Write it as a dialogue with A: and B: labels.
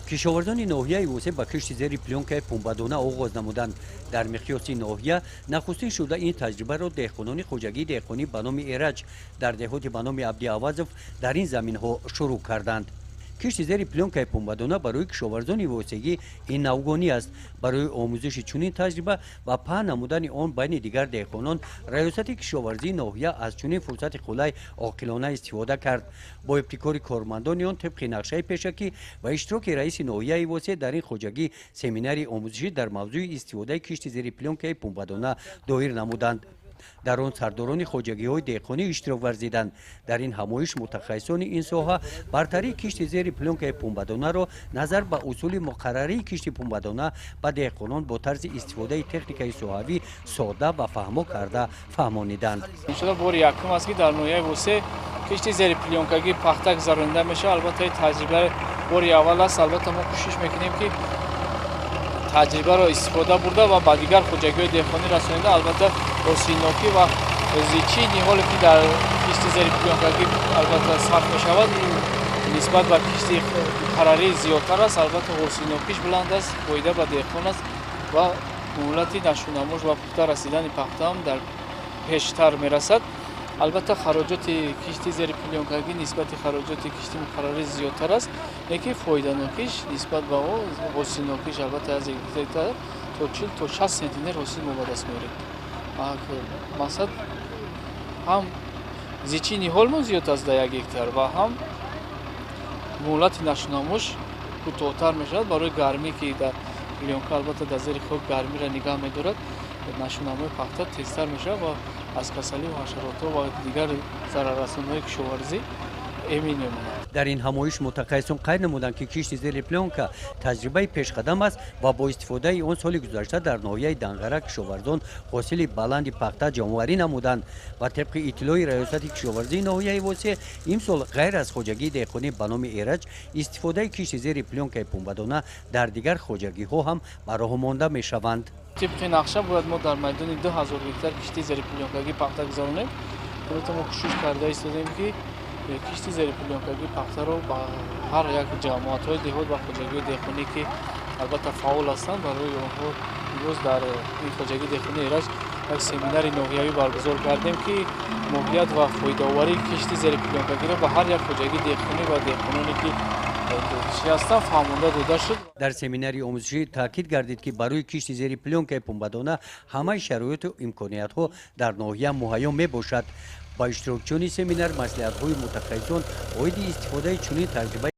A: кишоварзони ноҳияи восеб ба кишти зери плёнкаи пумбадона оғоз намуданд. дар миқёси ноҳия нахустин шуда ин таҷрибаро деҳқонони хуҷагии деҳқонӣ ба номи эраҷ дар деҳоти ба номи абдиавазов дар ин заминҳо шурӯъ карданд. кишти зери плёнкаи пумбадона барои кишоварзони восегӣ ин навгонӣ аст. барои омӯзиши чунин таҷриба ва паҳн намудани он байни дигар деҳқонон раёсати кишоварзии ноҳия аз чунин фурсати қулай оқилона истифода кард. бо ибтикори кормандони он тибқи нақшаи пешакӣ ва иштироки раиси ноҳияи восе дар ин хуҷагӣ семинари омӯзишӣ дар мавзӯи истифодаи кишти зери плёнкаи пумбадона доир намуданд. дар он сардорони хоҷагиҳои деҳқонӣ иштирок варзиданд. дар ин ҳамоиш мутахассисони ин соҳа бартарии кишти зери плёнкаи пумбадонаро назар ба усули муқаррарии кишти пумбадона ба деҳқонон бо тарзи истифодаи техникаи соҳавӣ сода ва фаҳмо карда фаҳмониданд.
B: бори якум аст ки дар ноҳияи восе кишти зери плёнкагӣ пахта гузаронида мешавад. албатта ин таҷриба бори аввал аст. албатта мо кӯшиш мекунем ки таҷрибаро истифода бурда ва ба дигар хуҷагиҳои деҳқонӣ расонида албатта осинокӣ ва зичии ниҳоле ки дар кишти зери плёнкагӣ албатта сарф мешавад нисбат ба кишти муқаррарӣ зиёдтар аст. албатта осинокиш буланд аст, фоида ба деҳқон аст ва муҳлати нашунамуш ва пухта расидани пахтаам дар пештар мерасад. албатта хароҷоти кишти зери плёнкагӣ нисбати хароҷоти кишти муқаррарӣ зиёдтар аст, лекин фоиданокиш нисбат ба осинокиш албатта аз то 40 то 60 сентинер ҳосил мо ба даст меорем. мақсад ҳам зичии ниҳол мо зиёд аст дар 1 гектар ва ҳам муҳлати нашунамуш кӯтоҳтар мешавад. барои гармӣ ки дар плёнка албатта дар зери хок гармиро нигаҳ медорад, нашунамои пахта тезтар мешавад ва аз касалӣ ҳашаротҳо ва дигар зараррасониҳои кишоварзӣ эмин мемонад.
A: дар ин ҳамоиш мутахассисон қайд намуданд ки кишти зери плёнка таҷрибаи пешқадам аст ва бо истифодаи он соли гузашта дар ноҳияи данғара кишоварзон ҳосили баланди пахта ҷамъоварӣ намуданд ва табқи иттилои раёсати кишоварзии ноҳияи восе имсол ғайр аз хуҷагии деҳқонӣ ба номи эраҷ истифодаи кишти зери плёнкаи пумбадона дар дигар хуҷагиҳо ҳам ба роҳ монда мешаванд.
B: тибқи нақша бояд мо дар майдони 2000 гектар кишти зери плёнкагӣ пахта гузаронем. албатта мо кӯшиш карда истодем ки кишти зери плёнкагӣ пахтаро ба ҳар як ҷамоатҳои деҳот ва хуҷагиҳои деҳқонӣ ки албатта фаъол ҳастанд барои онҳо имрӯз дар ин хуҷагии деҳқонии эраҷ як семинари ноҳиявӣ баргузор кардем ки моҳият ва фоидаоварии кишти зери плёнкагиро ба ҳар як хуҷагии деҳқонӣ ва деҳқононе ки ҳастанд фаҳмонда дода шуд.
A: дар семинари омӯзишӣ таъкид гардид ки барои кишти зери плёнкаи пумбадона ҳамаи шароиту имкониятҳо дар ноҳия муҳайё мебошад. ба иштирокчиёни семинар маслиҳатҳои мутахассисон оиди истифодаи чунин таҷриба